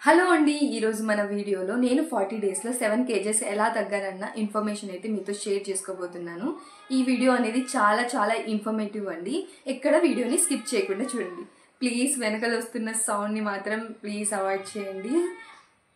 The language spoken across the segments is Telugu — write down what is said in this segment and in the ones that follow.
హలో అండి, ఈరోజు మన వీడియోలో నేను 40 డేస్లో 7 kgs ఎలా తగ్గానన్న ఇన్ఫర్మేషన్ అయితే మీతో షేర్ చేసుకోబోతున్నాను. ఈ వీడియో అనేది చాలా ఇన్ఫర్మేటివ్ అండి. ఎక్కడ వీడియోని స్కిప్ చేయకుండా చూడండి. ప్లీజ్ వెనకాల వస్తున్న సౌండ్ని మాత్రం ప్లీజ్ అవాయిడ్ చేయండి.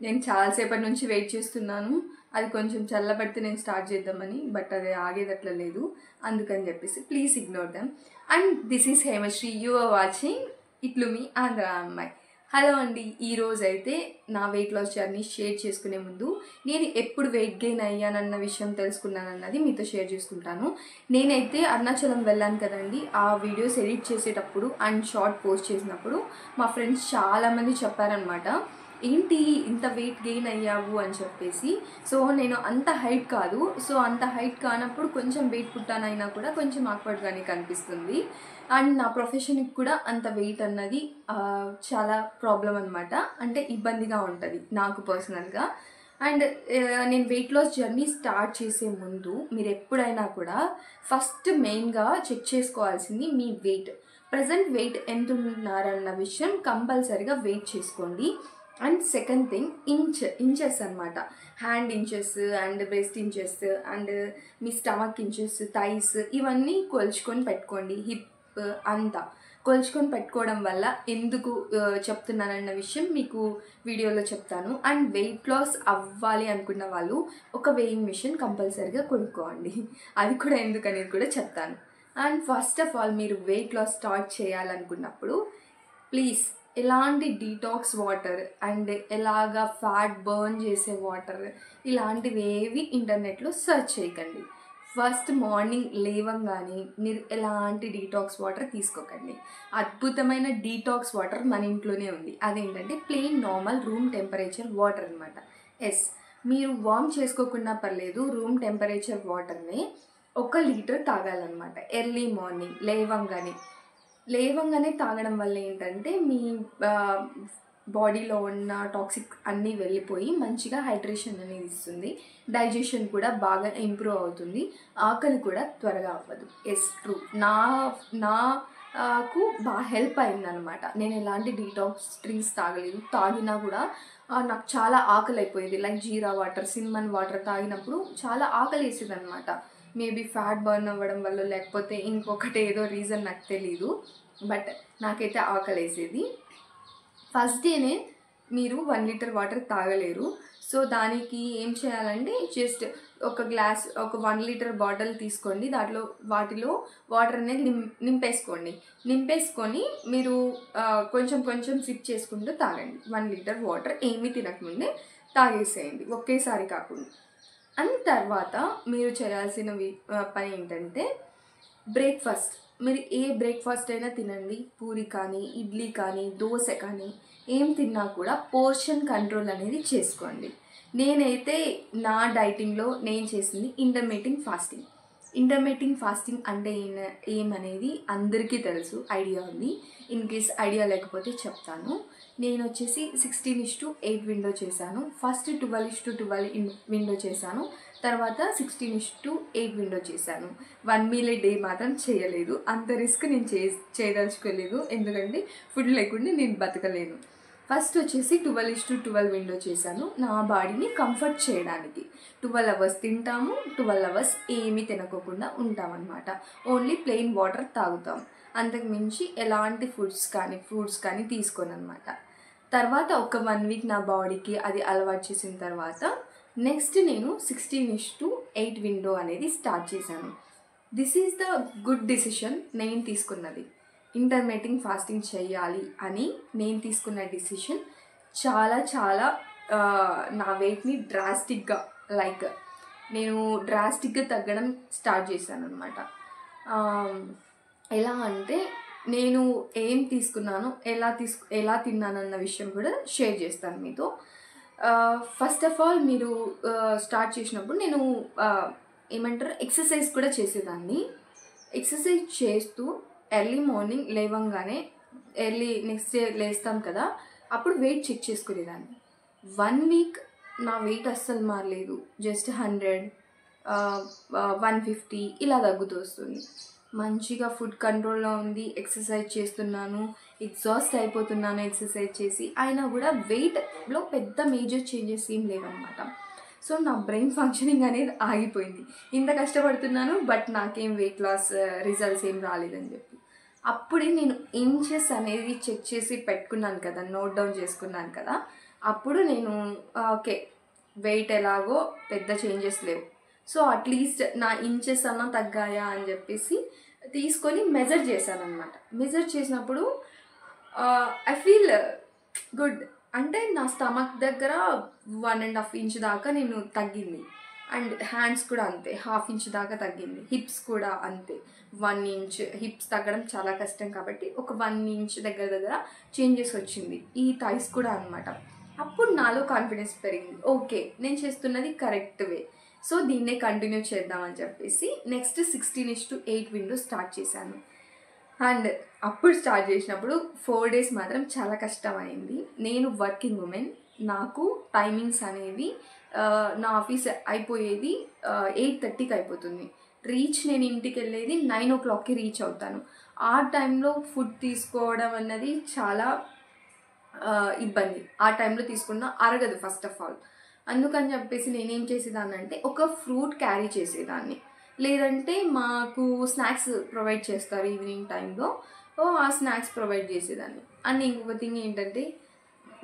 నేను చాలాసేపటి నుంచి వెయిట్ చేస్తున్నాను. అది కొంచెం చల్లబడితే నేను స్టార్ట్ చేద్దామని, బట్ అది ఆగేదట్లా లేదు. అందుకని చెప్పేసి please ignore them. And this is Hemashri, you are watching ఇట్లు మీ ఆంధ్ర అమ్మాయి. హలో అండి, ఈరోజు అయితే నా వెయిట్ లాస్ జర్నీ షేర్ చేసుకునే ముందు నేను ఎప్పుడు వెయిట్ గెయిన్ అయ్యానన్న విషయం తెలుసుకున్నానన్నది మీతో షేర్ చేసుకుంటాను. నేనైతే అరుణాచలం వెళ్ళాను కదండి, ఆ వీడియోస్ ఎడిట్ చేసేటప్పుడు అండ్ షార్ట్ పోస్ట్ చేసినప్పుడు మా ఫ్రెండ్స్ చాలామంది చెప్పారనమాట, ఏంటి ఇంత వెయిట్ గెయిన్ అయ్యావు అని చెప్పేసి. సో నేను అంత హైట్ కాదు, సో అంత హైట్ కానప్పుడు కొంచెం వెయిట్ పుట్టానైనా కూడా కొంచెం ఆక్వర్డ్గానే కనిపిస్తుంది. అండ్ నా ప్రొఫెషన్కి కూడా అంత వెయిట్ అన్నది చాలా ప్రాబ్లం అనమాట, అంటే ఇబ్బందిగా ఉంటుంది నాకు పర్సనల్గా. అండ్ నేను వెయిట్ లాస్ జర్నీ స్టార్ట్ చేసే ముందు మీరు ఎప్పుడైనా కూడా ఫస్ట్ మెయిన్గా చెక్ చేసుకోవాల్సింది మీ వెయిట్. ప్రజెంట్ వెయిట్ ఎంత ఉన్నారన్న విషయం కంపల్సరీగా వెయిట్ చేసుకోండి. అండ్ సెకండ్ థింగ్, ఇంచెస్ అనమాట. Hand inches and breast inches and me stomach inches, thighs ఇవన్నీ కొలుచుకొని పెట్టుకోండి. హిప్ అంతా కొలుచుకొని పెట్టుకోవడం వల్ల ఎందుకు చెప్తున్నానన్న విషయం మీకు వీడియోలో చెప్తాను. అండ్ వెయిట్ లాస్ అవ్వాలి అనుకున్న వాళ్ళు ఒక వెయింగ్ మిషన్ కంపల్సరీగా కొనుక్కోండి, అది కూడా ఎందుకనేది కూడా చెప్తాను. అండ్ ఫస్ట్ ఆఫ్ ఆల్ మీరు వెయిట్ లాస్ స్టార్ట్ చేయాలనుకున్నప్పుడు ప్లీజ్ ఎలాంటి డీటాక్స్ వాటర్ అండ్ ఎలాగా ఫ్యాట్ బర్న్ చేసే వాటర్ ఇలాంటివి ఏవి ఇంటర్నెట్లో సెర్చ్ చేయకండి. ఫస్ట్ మార్నింగ్ లేవంగానే మీరు ఎలాంటి డీటాక్స్ వాటర్ తీసుకోకండి. అద్భుతమైన డీటాక్స్ వాటర్ మన ఇంట్లోనే ఉంది. అదేంటంటే plain normal room temperature water అనమాట. ఎస్, మీరు వార్మ్ చేసుకోకుండా పర్లేదు, రూమ్ టెంపరేచర్ వాటర్ని 1 లీటర్ తాగాలన్నమాట. ఎర్లీ మార్నింగ్ లేవంగానే తాగడం వల్ల ఏంటంటే మీ బాడీలో ఉన్న టాక్సిక్ అన్నీ వెళ్ళిపోయి మంచిగా హైడ్రేషన్ అనేది ఇస్తుంది. డైజెషన్ కూడా బాగా ఇంప్రూవ్ అవుతుంది. ఆకలి కూడా త్వరగా అవ్వదు. Yes, true. నాకు బాగా హెల్ప్ అయిందనమాట. నేను ఎలాంటి డీటాక్స్ డ్రింక్స్ తాగినా కూడా నాకు చాలా ఆకలి అయిపోయేది. లైక్ జీరా వాటర్, సిన్నమన్ వాటర్ తాగినప్పుడు చాలా ఆకలి వేసేది అనమాట. మేబీ ఫ్యాట్ బర్న్ అవ్వడం వల్ల లేకపోతే ఇంకొకటి ఏదో రీజన్ నాకు తెలీదు, బట్ నాకైతే ఆకలి వేసేది. ఫస్ట్ డేనే మీరు 1 లీటర్ వాటర్ తాగలేరు. సో దానికి ఏం చేయాలంటే జస్ట్ ఒక 1 లీటర్ బాటిల్ తీసుకోండి, వాటిలో వాటర్ అనేది నింపేసుకొని మీరు కొంచెం సిప్ చేసుకుంటూ తాగండి. 1 లీటర్ వాటర్ ఏమీ తినకముందే తాగేసేయండి, ఒకేసారి కాకుండా. అండ్ తర్వాత మీరు చేయాల్సిన పని ఏంటంటే బ్రేక్ఫాస్ట్. మీరు ఏ బ్రేక్ఫాస్ట్ అయినా తినండి, పూరి కానీ, ఇడ్లీ కానీ, దోశ కానీ, ఏం తిన్నా కూడా పోర్షన్ కంట్రోల్ అనేది చేసుకోండి. నేనైతే నా డైటింగ్లో నేను చేసింది ఇంటర్మిటెంట్ ఫాస్టింగ్ అంటే ఏమనేది అందరికీ తెలుసు, ఐడియా ఉంది. ఇన్ కేస్ ఐడియా లేకపోతే చెప్తాను. నేను వచ్చేసి 16:8 విండో చేశాను. ఫస్ట్ 12:12 విండో చేశాను, తర్వాత 16:8 విండో చేశాను. 1 మీల్ డే మాత్రం చేయలేదు. అంత రిస్క్ నేను చేయదలుచుకోలేదు, ఎందుకంటే ఫుడ్ లేకుండా నేను బతకలేను. ఫస్ట్ వచ్చేసి 12:12 విండో చేశాను, నా బాడీని కంఫర్ట్ చేయడానికి. 12 అవర్స్ తింటాము, 12 అవర్స్ ఏమీ తినకోకుండా ఉంటామన్నమాట. ఓన్లీ ప్లెయిన్ వాటర్ తాగుతాం, అంతకు మించి ఎలాంటి ఫ్రూట్స్ కానీ తీసుకోను అనమాట. తర్వాత ఒక 1 వీక్ నా బాడీకి అది అలవాటు చేసిన తర్వాత నెక్స్ట్ నేను 16:8 విండో అనేది స్టార్ట్ చేశాను. This is the good decision నేను తీసుకున్నది. ఇంటర్మిటెంట్ ఫాస్టింగ్ చేయాలి అని నేను తీసుకున్న డిసిషన్ చాలా నా వెయిట్ని డ్రాస్టిక్గా తగ్గడం స్టార్ట్ చేశాను అనమాట. ఎలా అంటే నేను ఏం తీసుకున్నాను, ఎలా తిన్నానన్న విషయం కూడా షేర్ చేస్తాను మీతో. ఫస్ట్ ఆఫ్ ఆల్ మీరు స్టార్ట్ చేసినప్పుడు నేను ఎక్సర్సైజ్ కూడా చేసేదాన్ని. ఎక్సర్సైజ్ చేస్తూ ఎర్లీ మార్నింగ్ లేవంగానే నెక్స్ట్ డే లేస్తాం కదా, అప్పుడు వెయిట్ చెక్ చేసుకునేదాన్ని. 1 వీక్ నా వెయిట్ అస్సలు మారలేదు, జస్ట్ 100, 150 ఇలా తగ్గుతూ వస్తుంది. మంచిగా ఫుడ్ కంట్రోల్లో ఉంది, ఎక్సర్సైజ్ చేస్తున్నాను, ఎగ్జాస్ట్ అయిపోతున్నాను ఎక్సర్సైజ్ చేసి, అయినా కూడా వెయిట్లో పెద్ద మేజర్ చేంజెస్ ఏం లేవన్నమాట. సో నా బ్రెయిన్ ఫంక్షనింగ్ అనేది ఆగిపోయింది. ఇంత కష్టపడుతున్నాను బట్ నాకేం వెయిట్ లాస్ రిజల్ట్స్ ఏం రాలేదని చెప్పి. అప్పుడే నేను ఇంచెస్ అనేది చెక్ చేసి పెట్టుకున్నాను కదా, నోట్ డౌన్ చేసుకున్నాను కదా. అప్పుడు నేను ఓకే, వెయిట్ ఎలాగో పెద్ద చేంజెస్ లేవు, సో అట్లీస్ట్ నా ఇంచెస్ అన్నా తగ్గాయా అని చెప్పేసి తీసుకొని మెజర్ చేశాను అనమాట. మెజర్ చేసినప్పుడు ఐ ఫీల్ గుడ్. అంటే నా స్టమక్ దగ్గర 1.5 ఇంచ్ దాకా నేను తగ్గింది, అండ్ హ్యాండ్స్ కూడా అంతే 1/2 ఇంచ్ దాకా తగ్గింది. హిప్స్ కూడా అంతే 1 ఇంచ్. హిప్స్ తగ్గడం చాలా కష్టం కాబట్టి ఒక 1 ఇంచ్ దగ్గర చేంజెస్ వచ్చింది. ఈ థైస్ కూడా అనమాట. అప్పుడు నాలో కాన్ఫిడెన్స్ పెరిగింది. ఓకే, నేను చేస్తున్నది కరెక్ట్ వే, సో దీన్నే కంటిన్యూ చేద్దామని చెప్పేసి నెక్స్ట్ 16:8 విండో స్టార్ట్ చేశాను. అండ్ అప్పుడు స్టార్ట్ చేసినప్పుడు 4 డేస్ మాత్రం చాలా కష్టమైంది. నేను వర్కింగ్ ఉమెన్, నాకు టైమింగ్స్ అనేవి నా ఆఫీస్ అయిపోయేది 8:30కి అయిపోతుంది. నేను ఇంటికి వెళ్ళేది 9 o'clockకి రీచ్ అవుతాను. ఆ టైంలో ఫుడ్ తీసుకోవడం అన్నది చాలా ఇబ్బంది. ఆ టైంలో తీసుకున్న అరగదు ఫస్ట్ ఆఫ్ ఆల్. అందుకని చెప్పేసి నేనేం చేసేదాన్ని అంటే ఒక ఫ్రూట్ క్యారీ చేసేదాన్ని, లేదంటే మాకు స్నాక్స్ ప్రొవైడ్ చేస్తారు ఈవినింగ్ టైంలో, ఆ స్నాక్స్ ప్రొవైడ్ చేసేదాన్ని. అండ్ ఇంకొక థింగ్ ఏంటంటే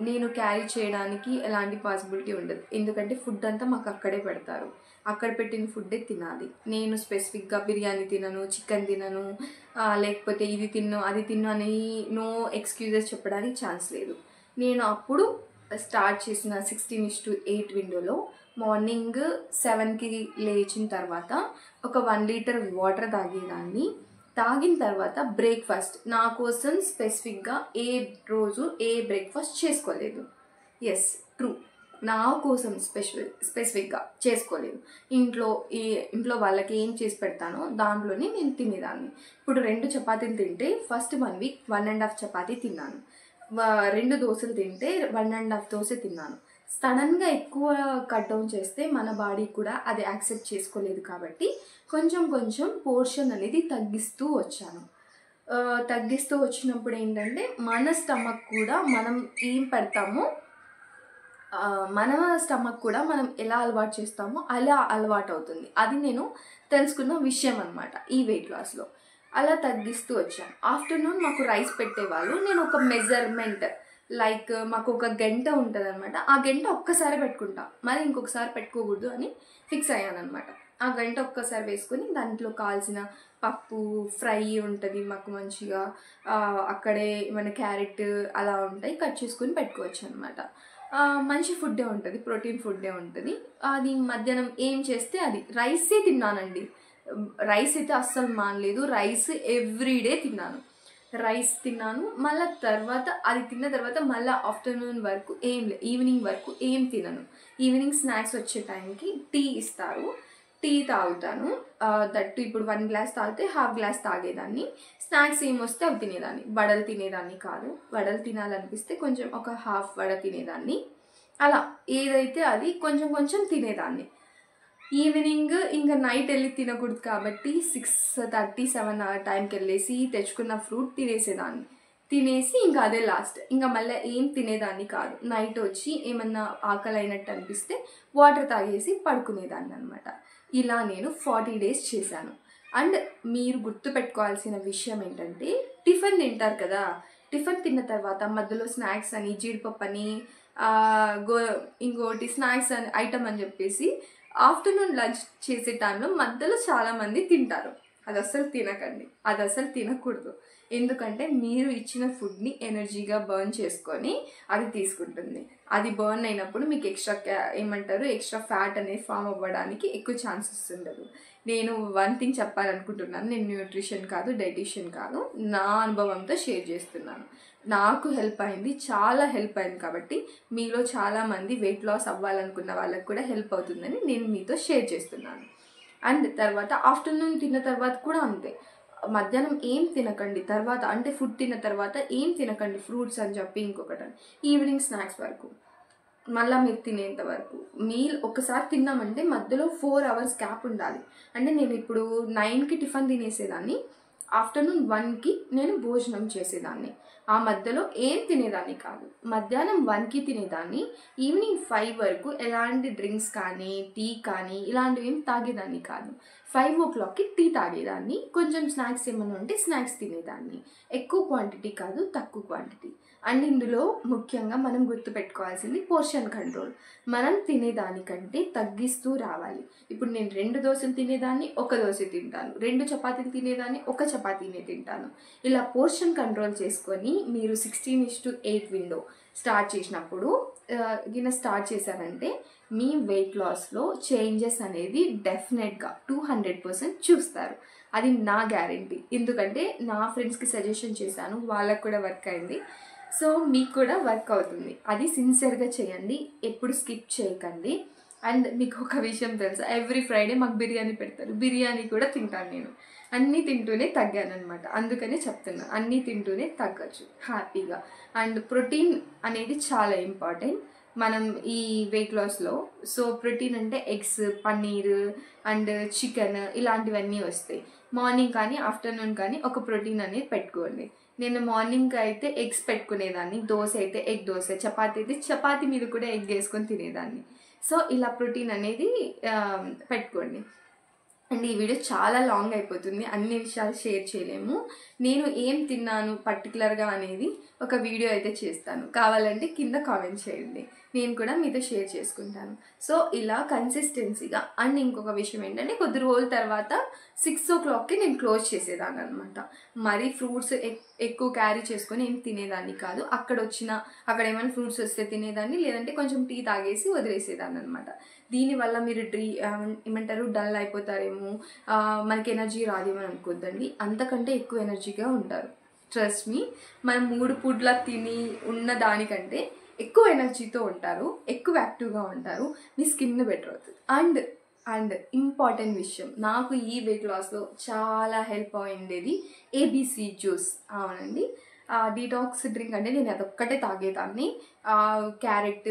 నేను క్యారీ చేయడానికి ఎలాంటి పాసిబిలిటీ ఉండదు, ఎందుకంటే ఫుడ్ అంతా మాకు అక్కడే పెడతారు, అక్కడ పెట్టిన ఫుడ్డే తినాలి. నేను స్పెసిఫిక్గా బిర్యానీ తినను, చికెన్ తినను, లేకపోతే ఇది తిన్ను అది తిన్ను అని నో ఎక్స్క్యూజెస్ చెప్పడానికి ఛాన్స్ లేదు. నేను అప్పుడు స్టార్ట్ చేసిన 16:8 విండోలో మార్నింగ్ 7కి లేచిన తర్వాత ఒక 1 లీటర్ వాటర్ తాగేదాన్ని. తాగిన తర్వాత బ్రేక్ఫాస్ట్ నా కోసం స్పెసిఫిక్గా ఏ రోజు ఏ బ్రేక్ఫాస్ట్ చేసుకోలేదు. ఎస్, ట్రూ, నా కోసం స్పెసిఫిక్గా చేసుకోలేదు. ఇంట్లో వాళ్ళకి ఏం చేసి పెడతానో దాంట్లోనే నేను తినేదాన్ని. ఇప్పుడు 2 చపాతీలు తింటే ఫస్ట్ 1 వీక్ 1.5 చపాతీ తిన్నాను. 2 దోశలు తింటే 1.5 దోశ తిన్నాను. సడన్గా ఎక్కువ కట్ డౌన్ చేస్తే మన బాడీ కూడా అది యాక్సెప్ట్ చేసుకోలేదు కాబట్టి కొంచెం పోర్షన్ అనేది తగ్గిస్తూ వచ్చాను. తగ్గిస్తూ వచ్చినప్పుడు ఏంటంటే మన స్టమక్ కూడా మనం ఏం పెడతామో, మన స్టమక్ కూడా మనం ఎలా అలవాటు చేస్తామో అలా అలవాటు అవుతుంది. అది నేను తెలుసుకున్న విషయం అనమాట ఈ వెయిట్ లాస్లో. అలా తగ్గిస్తూ వచ్చాను. ఆఫ్టర్నూన్ మాకు రైస్ పెట్టేవాళ్ళు. నేను ఒక మెజర్మెంట్ లైక్ మాకు ఒక గంట ఉంటుంది అనమాట, ఆ గంట ఒక్కసారి పెట్టుకుంటా, మరి ఇంకొకసారి పెట్టుకోకూడదు అని ఫిక్స్ అయ్యాను అనమాట. ఆ గంట ఒక్కసారి వేసుకొని దాంట్లో కావాల్సిన పప్పు ఫ్రై ఉంటుంది మాకు మంచిగా, అక్కడే మన క్యారెట్ అలా ఉంటాయి, కట్ చేసుకొని పెట్టుకోవచ్చు అనమాట. మంచి ఫుడ్డే ఉంటుంది, ప్రోటీన్ ఫుడ్డే ఉంటుంది. అది మధ్యాహ్నం ఏం చేస్తే అది రైసే తిన్నానండి. రైస్ అయితే అస్సలు మానలేదు, రైస్ ఎవ్రీడే తిన్నాను. రైస్ తిన్నాను, మళ్ళీ తర్వాత అది తిన్న తర్వాత మళ్ళీ ఆఫ్టర్నూన్ వరకు ఈవినింగ్ వరకు ఏం తినను. ఈవినింగ్ స్నాక్స్ వచ్చే టైంకి టీ ఇస్తారు, టీ తాగుతాను. దట్టు ఇప్పుడు 1 గ్లాస్ తాగితే 1/2 గ్లాస్ తాగేదాన్ని. స్నాక్స్ ఏమొస్తే అవి తినేదాన్ని, వడలు తినేదాన్ని కాదు. వడలు తినాలనిపిస్తే కొంచెం ఒక 1/2 వడ తినేదాన్ని. అలా ఏదైతే అది కొంచెం తినేదాన్ని. ఈవినింగ్ ఇంకా నైట్ వెళ్ళి తినకూడదు కాబట్టి 6:30-7 ఆ టైంకి వెళ్ళేసి తెచ్చుకున్న ఫ్రూట్ తినేసేదాన్ని. తినేసి ఇంకా అదే లాస్ట్, ఇంకా మళ్ళీ ఏం తినేదాన్ని కాదు. నైట్ వచ్చి ఏమన్నా ఆకలి అయినట్టు అనిపిస్తే వాటర్ తాగేసి పడుకునేదాన్ని అనమాట. ఇలా నేను 40 డేస్ చేశాను. అండ్ మీరు గుర్తుపెట్టుకోవాల్సిన విషయం ఏంటంటే టిఫిన్ తింటారు కదా, టిఫిన్ తిన్న తర్వాత మధ్యలో స్నాక్స్ అని జీడిపప్పు అని ఇంకోటి స్నాక్స్ అని ఐటమ్ అని చెప్పేసి ఆఫ్టర్నూన్ లంచ్ చేసే టైంలో మధ్యలో చాలామంది తింటారు. అది అస్సలు తినకండి, అది అస్సలు తినకూడదు. ఎందుకంటే మీరు ఇచ్చిన ఫుడ్ని ఎనర్జీగా బర్న్ చేసుకొని అది తీసుకుంటుంది. అది బర్న్ అయినప్పుడు మీకు ఎక్స్ట్రా ఫ్యాట్ అనేది ఫామ్ అవ్వడానికి ఎక్కువ ఛాన్సెస్ ఉండదు. నేను 1 థింగ్ చెప్పాలనుకుంటున్నాను, నేను న్యూట్రిషన్ కాదు, డైటీషియన్ కాదు, నా అనుభవంతో షేర్ చేస్తున్నాను. నాకు హెల్ప్ అయింది, చాలా హెల్ప్ అయింది కాబట్టి మీలో చాలామంది వెయిట్ లాస్ అవ్వాలనుకున్న వాళ్ళకి కూడా హెల్ప్ అవుతుందని నేను మీతో షేర్ చేస్తున్నాను. అండ్ తర్వాత ఆఫ్టర్నూన్ తిన్న తర్వాత కూడా అంతే, మధ్యాహ్నం ఏం తినకండి, తర్వాత అంటే ఫుడ్ తిన్న తర్వాత ఏం తినకండి, ఫ్రూట్స్ అని చెప్పి ఇంకొకటి ఈవినింగ్ స్నాక్స్ వరకు. మళ్ళీ మీరు తినేంత వరకు. మీల్ ఒకసారి తిన్నామంటే మధ్యలో 4 అవర్స్ గ్యాప్ ఉండాలి. అంటే నేను ఇప్పుడు 9కి టిఫిన్ తినేసేదాన్ని, ఆఫ్టర్నూన్ 1కి నేను భోజనం చేసేదాన్ని. ఆ మధ్యలో ఏం తినేదాన్ని కాదు. మధ్యాహ్నం 1కి తినేదాన్ని, ఈవినింగ్ 5 వరకు ఎలాంటి డ్రింక్స్ కానీ టీ కానీ ఇలాంటివి ఏం తాగేదాన్ని కాదు. 5 ఓ క్లాక్కి టీ తాగేదాన్ని, కొంచెం స్నాక్స్ ఏమైనా ఉంటే స్నాక్స్ తినేదాన్ని. ఎక్కువ క్వాంటిటీ కాదు, తక్కువ క్వాంటిటీ. అండ్ ఇందులో ముఖ్యంగా మనం గుర్తుపెట్టుకోవాల్సింది పోర్షన్ కంట్రోల్. మనం తినేదానికంటే తగ్గిస్తూ రావాలి. ఇప్పుడు నేను 2 దోశలు తినేదాన్ని 1 దోశ తింటాను, 2 చపాతీలు తినేదాన్ని 1 చపాతీనే తింటాను. ఇలా పోర్షన్ కంట్రోల్ చేసుకొని మీరు 16:8 విండో స్టార్ట్ చేసినప్పుడు స్టార్ట్ చేశారంటే మీ వెయిట్ లాస్లో చేంజెస్ అనేది డెఫినెట్గా 200% చూస్తారు. అది నా గ్యారంటీ. ఎందుకంటే నా ఫ్రెండ్స్కి సజెషన్ చేశాను, వాళ్ళకు కూడా వర్క్ అయింది. సో మీకు కూడా వర్క్ అవుతుంది. అది సిన్సియర్గా చేయండి, ఎప్పుడు స్కిప్ చేయకండి. అండ్ మీకు ఒక విషయం తెలుసా, ఎవ్రీ ఫ్రైడే మాకు బిర్యానీ పెడతారు, బిర్యానీ కూడా తింటాను నేను. అన్నీ తింటూనే తగ్గానమాట. అందుకనే చెప్తున్నా, అన్నీ తింటూనే తగ్గచ్చు హ్యాపీగా. అండ్ ప్రోటీన్ అనేది చాలా ఇంపార్టెంట్ మనం ఈ వెయిట్ లాస్లో. సో ప్రోటీన్ అంటే ఎగ్స్, పన్నీర్ అండ్ చికెన్ ఇలాంటివన్నీ వస్తాయి. మార్నింగ్ కానీ ఆఫ్టర్నూన్ కానీ ఒక ప్రోటీన్ అనేది పెట్టుకోండి. నేను మార్నింగ్ అయితే ఎగ్స్ పెట్టుకునేదాన్ని, దోశ అయితే ఎగ్ దోశ, చపాతీ అయితే చపాతీ మీద కూడా ఎగ్ వేసుకొని తినేదాన్ని. సో ఇలా ప్రోటీన్ అనేది పెట్టుకోండి. అండ్ ఈ వీడియో చాలా లాంగ్ అయిపోతుంది, అన్ని విషయాలు షేర్ చేయలేము. నేను ఏం తిన్నాను పర్టికులర్గా అనేది ఒక వీడియో అయితే చేస్తాను, కావాలంటే కింద కామెంట్ చేయండి, నేను కూడా మీతో షేర్ చేసుకుంటాను. సో ఇలా కన్సిస్టెన్సీగా. అండ్ ఇంకొక విషయం ఏంటంటే కొద్ది రోజుల తర్వాత 6 ఓ క్లాక్కి నేను క్లోజ్ చేసేదాన్ని అనమాట. మరీ ఫ్రూట్స్ ఎక్కువ క్యారీ చేసుకొని ఏం తినేదాన్ని కాదు. అక్కడ ఏమైనా ఫ్రూట్స్ వస్తే తినేదాన్ని, లేదంటే కొంచెం టీ తాగేసి వదిలేసేదాన్ని అనమాట. దీనివల్ల మీరు డల్ అయిపోతారేమో, మనకి ఎనర్జీ రాదేమో అనుకోద్దండి. అంతకంటే ఎక్కువ ఎనర్జీగా ఉంటారు. ట్రస్ట్ మీ, మనం 3 పూట్ల తిని ఉన్న దానికంటే ఎక్కువ ఎనర్జీతో ఉంటారు, ఎక్కువ యాక్టివ్గా ఉంటారు, మీ స్కిన్ బెటర్ అవుతుంది. అండ్ ఇంపార్టెంట్ విషయం, నాకు ఈ వెయిట్ లాస్లో చాలా హెల్ప్ అయ్యిండేది ఏబీసీ జ్యూస్. అవునండి, డీటాక్స్ డ్రింక్ అంటే నేను అదొక్కటే తాగేదాన్ని. క్యారెట్,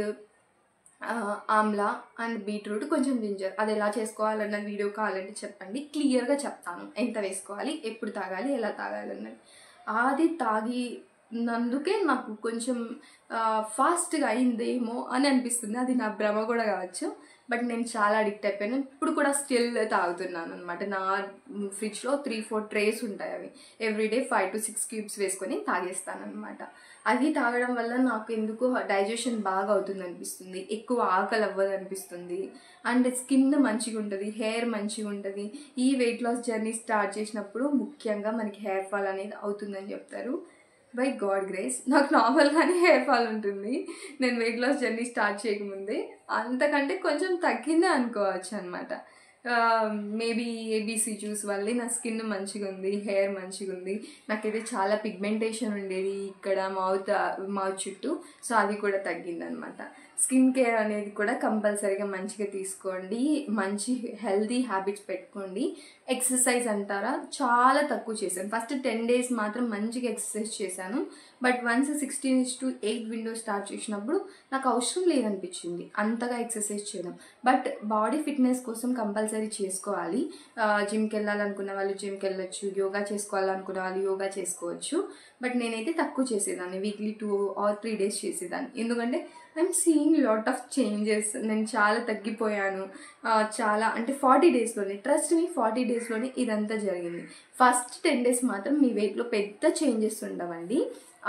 ఆమ్లా అండ్ బీట్రూట్, కొంచెం జింజర్. అది ఎలా చేసుకోవాలన్న వీడియో కావాలంటే చెప్పండి, క్లియర్గా చెప్తాను. ఎంత వేసుకోవాలి, ఎప్పుడు తాగాలి, ఎలా తాగాలి అన్నది. అది తాగినందుకే నాకు కొంచెం ఫాస్ట్గా అయిందేమో అని అనిపిస్తుంది. అది నా భ్రమ కూడా కావచ్చు, బట్ నేను చాలా అడిక్ట్ అయిపోయాను. ఇప్పుడు కూడా స్టిల్ తాగుతున్నాను అనమాట. నా ఫ్రిడ్జ్లో 3-4 ట్రేస్ ఉంటాయి. అవి ఎవ్రీడే 5 to 6 క్యూబ్స్ వేసుకొని తాగేస్తాను అనమాట. అది తాగడం వల్ల నాకు ఎందుకో డైజెషన్ బాగా అవుతుంది అనిపిస్తుంది, ఎక్కువ ఆకలి అవ్వదు అనిపిస్తుంది, అండ్ స్కిన్ మంచిగా ఉంటుంది, హెయిర్ మంచిగా ఉంటుంది. ఈ వెయిట్ లాస్ జర్నీ స్టార్ట్ చేసినప్పుడు ముఖ్యంగా మనకి హెయిర్ ఫాల్ అనేది అవుతుందని చెప్తారు. బై గాడ్ గ్రేస్ నాకు నార్మల్గానే హెయిర్ ఫాల్ ఉంటుంది. నేను వెయిట్ లాస్ జర్నీ స్టార్ట్ చేయకముందే అంతకంటే కొంచెం తగ్గిందే అనుకోవచ్చు అనమాట. మేబీ ఏబీసీ జ్యూస్ వల్లే నా స్కిన్ మంచిగా ఉంది, హెయిర్ మంచిగా ఉంది. నాకైతే చాలా పిగ్మెంటేషన్ ఉండేది ఇక్కడ మౌత్ చుట్టూ, సో అది కూడా తగ్గిందనమాట. స్కిన్ కేర్ అనేది కూడా కంపల్సరీగా మంచిగా తీసుకోండి, మంచి హెల్తీ హ్యాబిట్స్ పెట్టుకోండి. ఎక్సర్సైజ్ అంటారా, చాలా తక్కువ చేశాను. ఫస్ట్ 10 days మాత్రం మంచిగా ఎక్సర్సైజ్ చేశాను, బట్ వన్స్ 16:8 విండో స్టార్ట్ చేసినప్పుడు నాకు అవసరం లేదనిపించింది అంతగా ఎక్సర్సైజ్ చేయడం. బట్ బాడీ ఫిట్నెస్ కోసం కంపల్సరీ చేసుకోవాలి. జిమ్కి వెళ్ళాలనుకున్న వాళ్ళు జిమ్కి వెళ్ళొచ్చు, యోగా చేసుకోవాలనుకున్న వాళ్ళు యోగా చేసుకోవచ్చు. బట్ నేనైతే తక్కువ చేసేదాన్ని, వీక్లీ 2 or 3 days చేసేదాన్ని. ఎందుకంటే I'm seeing lot of changes. నేను చాలా తగ్గిపోయాను, చాలా అంటే 40 daysలోనే, ట్రస్ట్ మీ 40 daysలోనే ఇదంతా జరిగింది. ఫస్ట్ 10 days మాత్రం మీ వెయిట్లో పెద్ద చేంజెస్ ఉండవండి.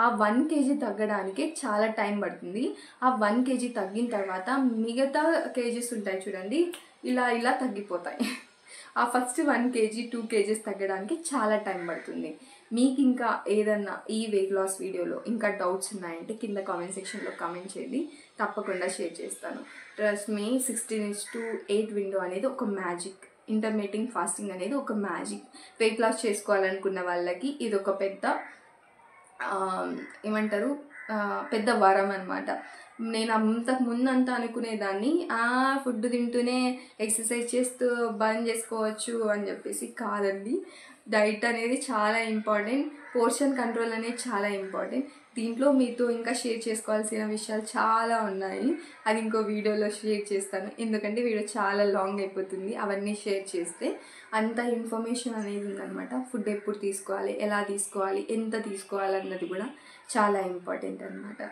ఆ 1 kg తగ్గడానికే చాలా టైం పడుతుంది. ఆ 1 kg తగ్గిన తర్వాత మిగతా కేజెస్ ఉంటాయి చూడండి, ఇలా తగ్గిపోతాయి. ఆ ఫస్ట్ 1 kg 2 kgs తగ్గడానికి చాలా టైం పడుతుంది. మీకు ఇంకా ఏదన్నా ఈ వెయిట్ లాస్ వీడియోలో ఇంకా డౌట్స్ ఉన్నాయంటే కింద కామెంట్ సెక్షన్లో కామెంట్ చేయండి, తప్పకుండా షేర్ చేస్తాను. ట్రస్ట్ మీ, 16:8 విండో అనేది ఒక మ్యాజిక్. ఇంటర్మీడియట్ ఫాస్టింగ్ అనేది ఒక మ్యాజిక్. వెయిట్ లాస్ చేసుకోవాలనుకున్న వాళ్ళకి ఇది ఒక పెద్ద వరం అనమాట. నేను అంతకు ముందంతా అనుకునేదాన్ని ఫుడ్ తింటూనే ఎక్సర్సైజ్ చేస్తూ బర్న్ చేసుకోవచ్చు అని చెప్పేసి. కాదండి, డైట్ అనేది చాలా ఇంపార్టెంట్. పోర్షన్ కంట్రోల్ అనేది చాలా ఇంపార్టెంట్. దీంట్లో మీతో ఇంకా షేర్ చేసుకోవాల్సిన విషయాలు చాలా ఉన్నాయి. అది ఇంకో వీడియోలో షేర్ చేస్తాను, ఎందుకంటే వీడియో చాలా లాంగ్ అయిపోతుంది అవన్నీ షేర్ చేస్తే. అంత ఇన్ఫర్మేషన్ అనేది ఉందన్నమాట. ఫుడ్ ఎప్పుడు తీసుకోవాలి, ఎలా తీసుకోవాలి, ఎంత తీసుకోవాలి అన్నది కూడా చాలా ఇంపార్టెంట్ అనమాట.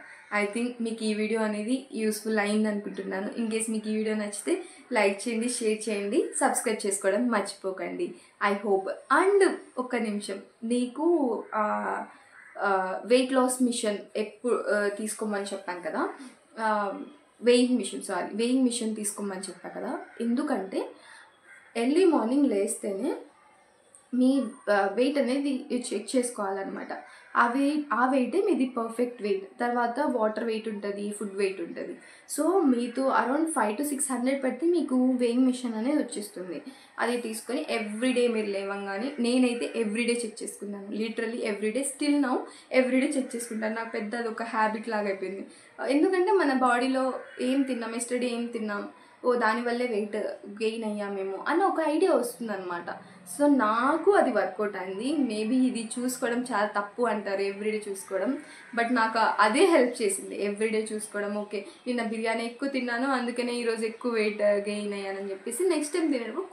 ఐ థింక్ మీకు ఈ వీడియో అనేది యూస్ఫుల్ అయింది అనుకుంటున్నాను. ఇన్ కేస్ మీకు ఈ వీడియో నచ్చితే లైక్ చేయండి, షేర్ చేయండి, సబ్స్క్రైబ్ చేసుకోవడం మర్చిపోకండి. I hope. అండ్ ఒక్క నిమిషం, నీకు వెయిట్ లాస్ మిషన్ ఎప్పుడు తీసుకోమని చెప్పాను కదా, వెయింగ్ మిషన్ తీసుకోమని చెప్పాను కదా. ఎందుకంటే ఎర్లీ మార్నింగ్ లేస్తేనే మీ వెయిట్ అనేది చెక్ చేసుకోవాలన్నమాట. ఆ వెయిటే మీది పర్ఫెక్ట్ వెయిట్. తర్వాత వాటర్ వెయిట్ ఉంటుంది, ఫుడ్ వెయిట్ ఉంటుంది. సో మీతో అరౌండ్ 500 to 600 పెడితే మీకు వెయింగ్ మిషన్ అనేది వచ్చేస్తుంది. అది తీసుకొని ఎవ్రీడే మీరు లేవంగానే, నేనైతే ఎవ్రీడే చెక్ చేసుకున్నాను, literally everyday. Still now everyday check చేసుకుంటాను. నాకు పెద్ద అది ఒక హ్యాబిట్ లాగా అయిపోయింది. ఎందుకంటే మన బాడీలో ఏం తిన్నాం, ఎస్టర్డే ఏం తిన్నాం, దానివల్లే వెయిట్ గెయిన్ అయ్యామేమో అన్న ఒక ఐడియా వస్తుంది అనమాట. సో నాకు అది వర్కౌట్ అయింది. మేబీ ఇది చూసుకోవడం చాలా తప్పు అంటారు, ఎవ్రీడే చూసుకోవడం, బట్ నాకు అదే హెల్ప్ చేసింది. ఎవ్రీడే చూసుకోవడం, ఓకే నిన్న బిర్యానీ ఎక్కువ తిన్నాను అందుకనే ఈరోజు ఎక్కువ వెయిట్ గెయిన్ అయ్యానని చెప్పేసి నెక్స్ట్ టైం తినేటప్పుడు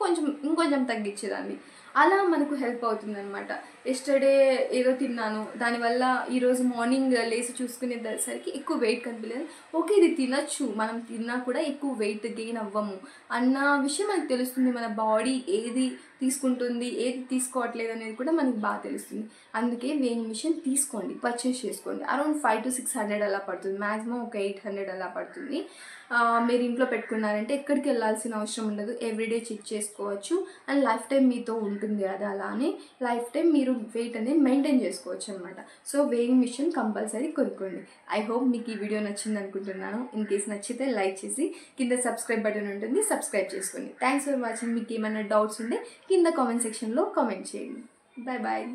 ఇంకొంచెం తగ్గించేదాన్ని. అలా మనకు హెల్ప్ అవుతుంది అనమాట. ఎస్టర్డే ఏదో తిన్నాను, దానివల్ల ఈరోజు మార్నింగ్ లేసి చూసుకునేసరికి ఎక్కువ వెయిట్ కనిపించలేదు. ఓకే ఇది తినచ్చు, మనం తిన్నా కూడా ఎక్కువ వెయిట్ గెయిన్ అవ్వము అన్న విషయం మనకు తెలుస్తుంది. మన బాడీ ఏది తీసుకుంటుంది, ఏది తీసుకోవట్లేదు అనేది కూడా మనకి బాగా తెలుస్తుంది. అందుకే వెయింగ్ మిషన్ తీసుకోండి, పర్చేస్ చేసుకోండి. అరౌండ్ 500 to 600 అలా పడుతుంది, మ్యాక్సిమం ఒక 800 అలా పడుతుంది. మీరు ఇంట్లో పెట్టుకున్నారంటే ఎక్కడికి వెళ్ళాల్సిన అవసరం ఉండదు, ఎవ్రీడే చెక్ చేసుకోవచ్చు. అండ్ లైఫ్ టైం మీతో ఉంటుంది అది. అలానే లైఫ్ టైం మీరు వెయిట్ అనేది మెయింటైన్ చేసుకోవచ్చు అనమాట. సో వెయింగ్ మిషన్ కంపల్సరీ కొనుక్కోండి. ఐ హోప్ మీకు ఈ వీడియో నచ్చింది అనుకుంటున్నాను. ఇన్ కేస్ నచ్చితే లైక్ చేసి కింద సబ్స్క్రైబ్ బటన్ ఉంటుంది, సబ్స్క్రైబ్ చేసుకోండి. Thanks for watching. మీకు ఏమైనా డౌట్స్ ఉంటే కింద కామెంట్ సెక్షన్లో కామెంట్ చేయండి. Bye bye.